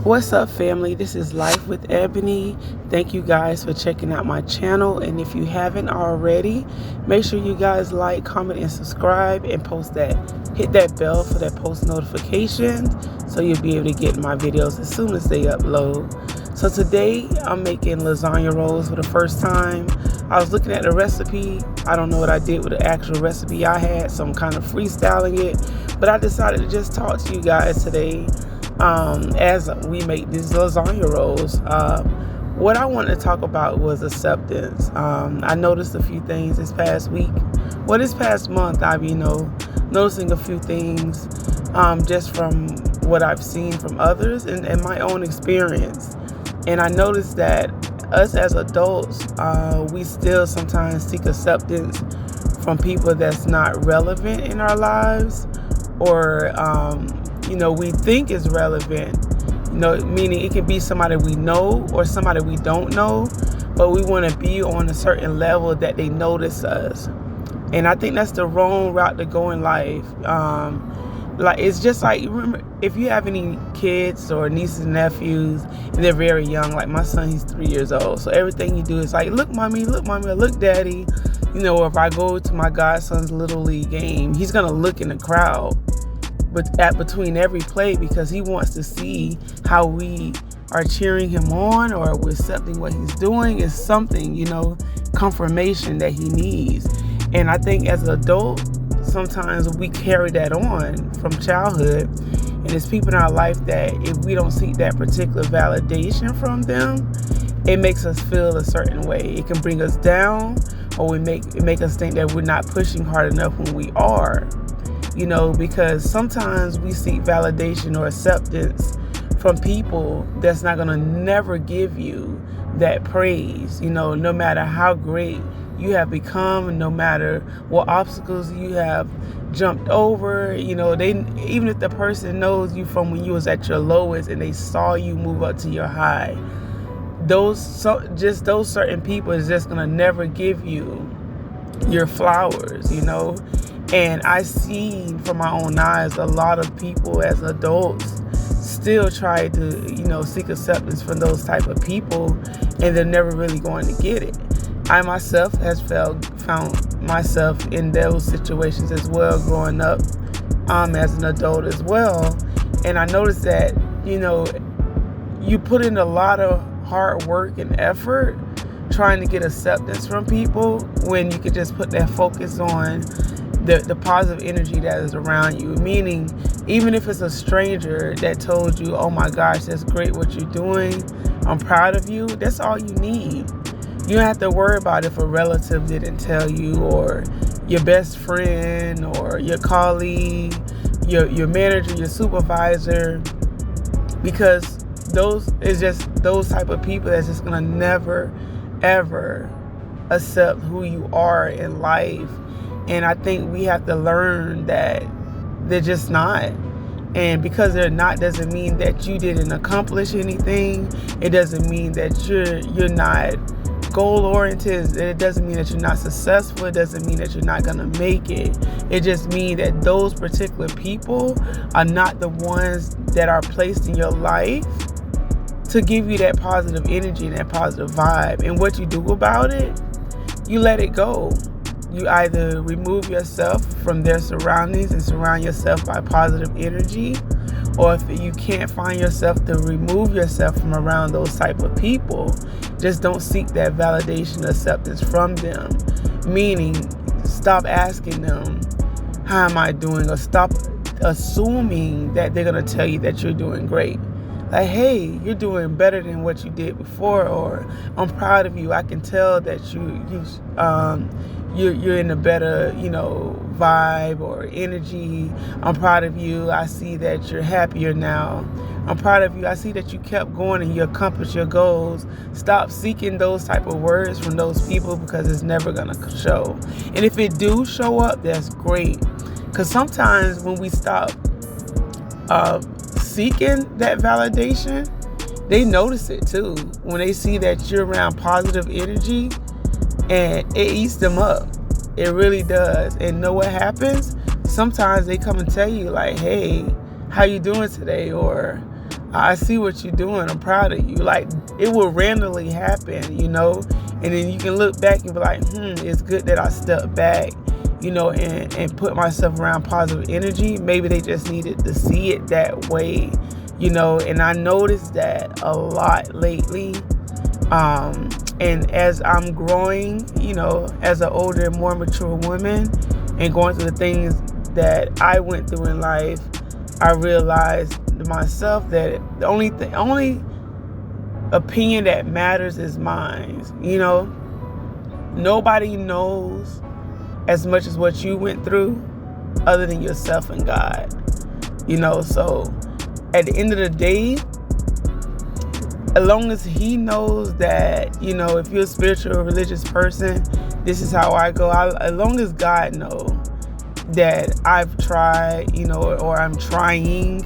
What's up, family? This is Life with Ebony. Thank you guys for checking out my channel. And if you haven't already, make sure you guys like, comment, and subscribe, and hit that bell for that post notification so you'll be able to get my videos as soon as they upload. So today I'm making lasagna rolls for the first time. I was looking at the recipe. I don't know what I did with the actual recipe I had, so I'm kind of freestyling it. But I decided to just talk to you guys today as we make these lasagna rolls. What I wanted to talk about was acceptance. I noticed a few things this past week. Well, this past month, I've noticing a few things just from what I've seen from others and my own experience. And I noticed that us as adults, we still sometimes seek acceptance from people that's not relevant in our lives, or we think is relevant, meaning it can be somebody we know or somebody we don't know, but we want to be on a certain level that they notice us. And I think that's the wrong route to go in life. It's just like, remember, if you have any kids or nieces and nephews and they're very young, like my son, he's 3 years old. So everything you do is like, look, mommy, or look, daddy. Or if I go to my godson's little league game, he's going to look in the crowd between every play because he wants to see how we are cheering him on or we're accepting what he's doing. Is something, confirmation that he needs. And I think as an adult, sometimes we carry that on from childhood, and there's people in our life that if we don't seek that particular validation from them, it makes us feel a certain way. It can bring us down, or it make us think that we're not pushing hard enough when we are. Because sometimes we seek validation or acceptance from people that's not gonna never give you that praise. No matter how great you have become, no matter what obstacles you have jumped over, even if the person knows you from when you was at your lowest and they saw you move up to your high, those certain people is just gonna never give you your flowers. And I see from my own eyes a lot of people as adults still try to seek acceptance from those type of people, and they're never really going to get it. I myself has found myself in those situations as well, growing up as an adult as well. And I noticed that you put in a lot of hard work and effort trying to get acceptance from people when you could just put that focus on the positive energy that is around you. Meaning, even if it's a stranger that told you, oh my gosh, that's great what you're doing, I'm proud of you, that's all you need. You don't have to worry about if a relative didn't tell you, or your best friend, or your colleague, your manager, your supervisor, because those type of people that's just gonna never ever accept who you are in life. And I think we have to learn that they're just not. And because they're not doesn't mean that you didn't accomplish anything. It doesn't mean that you're not goal oriented. It doesn't mean that you're not successful. It doesn't mean that you're not gonna make it. It just means that those particular people are not the ones that are placed in your life to give you that positive energy and that positive vibe. And what you do about it, you let it go. You either remove yourself from their surroundings and surround yourself by positive energy, or if you can't find yourself to remove yourself from around those type of people, just don't seek that validation, acceptance from them. Meaning, stop asking them, how am I doing? Or stop assuming that they're going to tell you that you're doing great. Like, hey, you're doing better than what you did before, or I'm proud of you. I can tell that you're in a better, vibe or energy. I'm proud of you. I see that you're happier now. I'm proud of you. I see that you kept going and you accomplished your goals. Stop seeking those type of words from those people, because it's never gonna show. And if it do show up, that's great. Because sometimes when we stop seeking that validation, they notice it too. When they see that you're around positive energy, and it eats them up. It really does. And know what happens? Sometimes they come and tell you like, hey, how you doing today? Or I see what you're doing. I'm proud of you. Like, it will randomly happen, you know, and then you can look back and be like, it's good that I stepped back, you know, and put myself around positive energy. Maybe they just needed to see it that way, you know, and I noticed that a lot lately. And as I'm growing, you know, as an older, more mature woman and going through the things that I went through in life, I realized to myself that the only opinion that matters is mine. You know, nobody knows as much as what you went through other than yourself and God. You know, so at the end of the day, as long as he knows that, you know, if you're a spiritual or religious person, this is how I go. As long as God knows that I've tried, you know, or I'm trying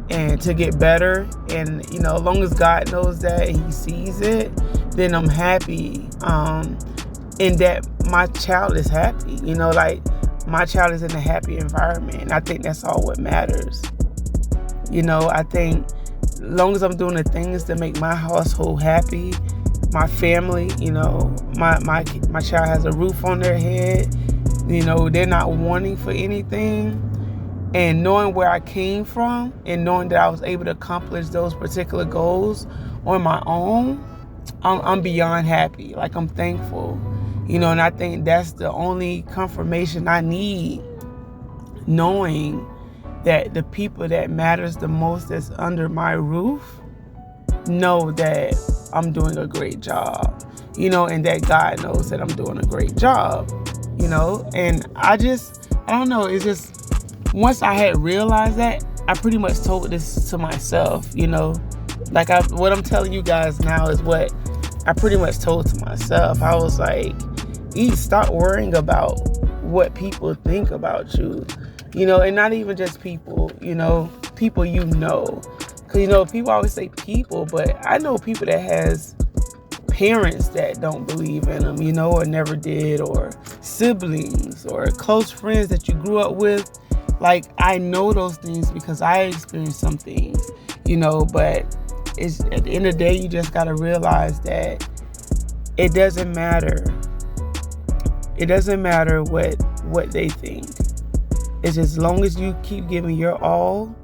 and to get better, and, you know, as long as God knows that and he sees it, then I'm happy. And that my child is happy, you know, like my child is in a happy environment. And I think that's all what matters. You know, I think as long as I'm doing the things that make my household happy, my family, you know, my child has a roof on their head, you know, they're not wanting for anything, and knowing where I came from and knowing that I was able to accomplish those particular goals on my own, I'm beyond happy. Like, I'm thankful, you know, and I think that's the only confirmation I need, knowing that the people that matters the most that's under my roof know that I'm doing a great job, you know, and that God knows that I'm doing a great job, you know. And I don't know, it's just, once I had realized that, I pretty much told this to myself, you know, like what I'm telling you guys now is what I pretty much told to myself. I was like, stop worrying about what people think about you. You know, and not even just people, you know, people you know. Because, you know, people always say people, but I know people that has parents that don't believe in them, you know, or never did, or siblings, or close friends that you grew up with. Like, I know those things because I experienced some things, you know, but it's, at the end of the day, you just got to realize that it doesn't matter. It doesn't matter what they think. It's just, as long as you keep giving your all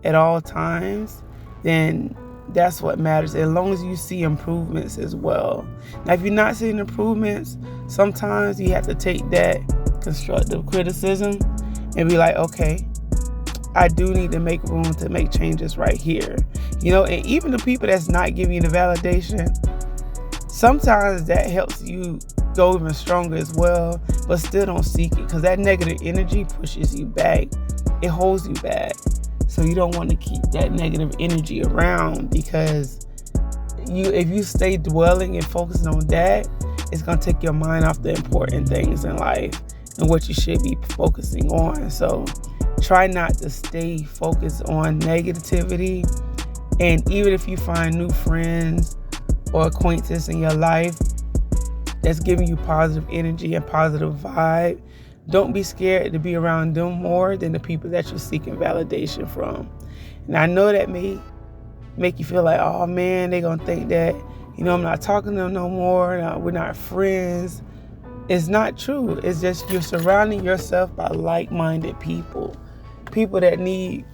at all times, then that's what matters. As long as you see improvements as well. Now, if you're not seeing improvements, sometimes you have to take that constructive criticism and be like, okay, I do need to make room to make changes right here. You know, and even the people that's not giving you the validation, sometimes that helps you go even stronger as well, but still don't seek it, because that negative energy pushes you back. It holds you back. So you don't want to keep that negative energy around, because if you stay dwelling and focusing on that, it's going to take your mind off the important things in life and what you should be focusing on. So try not to stay focused on negativity. And even if you find new friends or acquaintances in your life that's giving you positive energy and positive vibe, don't be scared to be around them more than the people that you're seeking validation from. And I know that may make you feel like, oh man, they're going to think that, you know, I'm not talking to them no more, we're not friends. It's not true. It's just you're surrounding yourself by like-minded people. People that need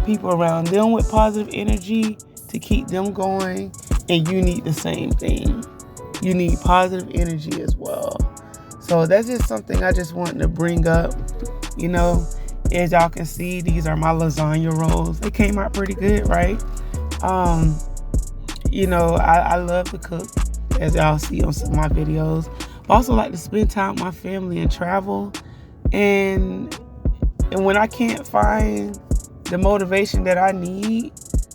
people around them with positive energy to keep them going, and you need the same thing. You need positive energy as well. So that's just something I just wanted to bring up. You know, as y'all can see, these are my lasagna rolls. They came out pretty good, right? You know, I love to cook, as y'all see on some of my videos. I also like to spend time with my family and travel. And when I can't find the motivation that I need,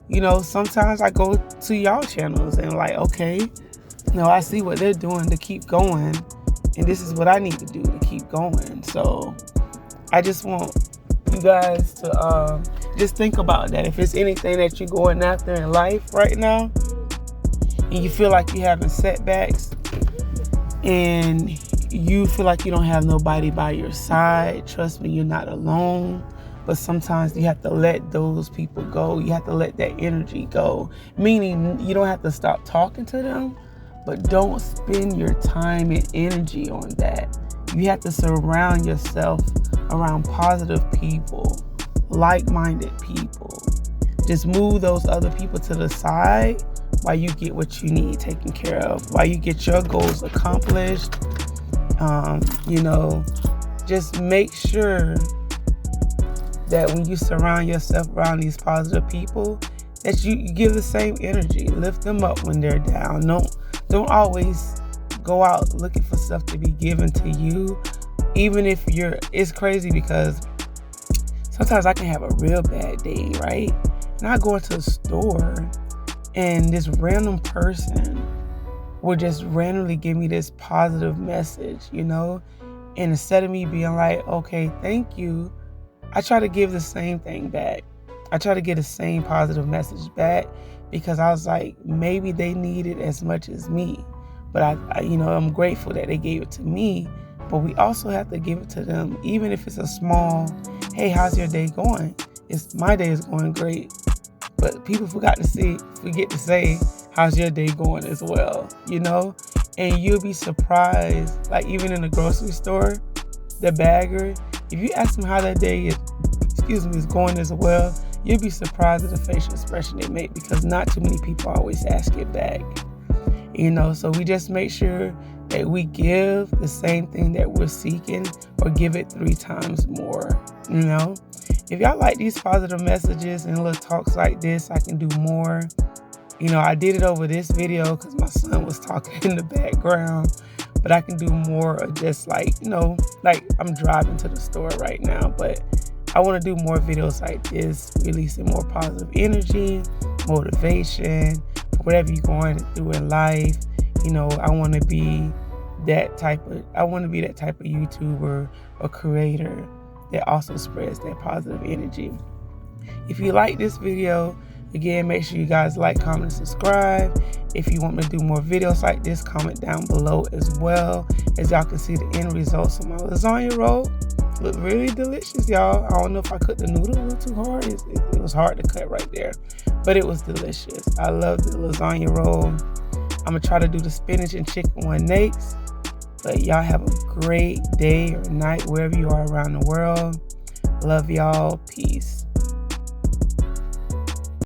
you know, sometimes I go to y'all channels and like, okay, no, I see what they're doing to keep going, and this is what I need to do to keep going. So I just want you guys to just think about that. If it's anything that you're going after in life right now, and you feel like you're having setbacks, and you feel like you don't have nobody by your side, trust me, you're not alone. But sometimes you have to let those people go. You have to let that energy go. Meaning you don't have to stop talking to them, but don't spend your time and energy on that. You have to surround yourself around positive people, like-minded people. Just move those other people to the side while you get what you need taken care of, while you get your goals accomplished. Just make sure that when you surround yourself around these positive people, that you give the same energy. Lift them up when they're down. Don't always go out looking for stuff to be given to you. Even if it's crazy because sometimes I can have a real bad day, right? And I go into a store and this random person will just randomly give me this positive message, And instead of me being like, okay, thank you, I try to give the same thing back. I try to get the same positive message back because I was like, maybe they need it as much as me. But I'm grateful that they gave it to me. But we also have to give it to them, even if it's a small, hey, how's your day going? My day is going great. But people forget to say, how's your day going as well, And you'll be surprised, like even in the grocery store, the bagger, if you ask them how that day is going as well, you'll be surprised at the facial expression they make because not too many people always ask it back. So we just make sure that we give the same thing that we're seeking or give it 3 times more, If y'all like these positive messages and little talks like this, I can do more. I did it over this video because my son was talking in the background, but I can do more of just like I'm driving to the store right now, but I want to do more videos like this, releasing more positive energy, motivation, for whatever you're going through in life. I want to be that type of YouTuber or creator that also spreads that positive energy. If you like this video, again, make sure you guys like, comment, and subscribe. If you want me to do more videos like this, comment down below as well. As y'all can see, the end results of my lasagna roll look really delicious, y'all. I don't know if I cooked the noodle a little too hard. It was hard to cut right there, but it was delicious. I love the lasagna roll. I'm going to try to do the spinach and chicken one next. But y'all have a great day or night wherever you are around the world. Love y'all. Peace.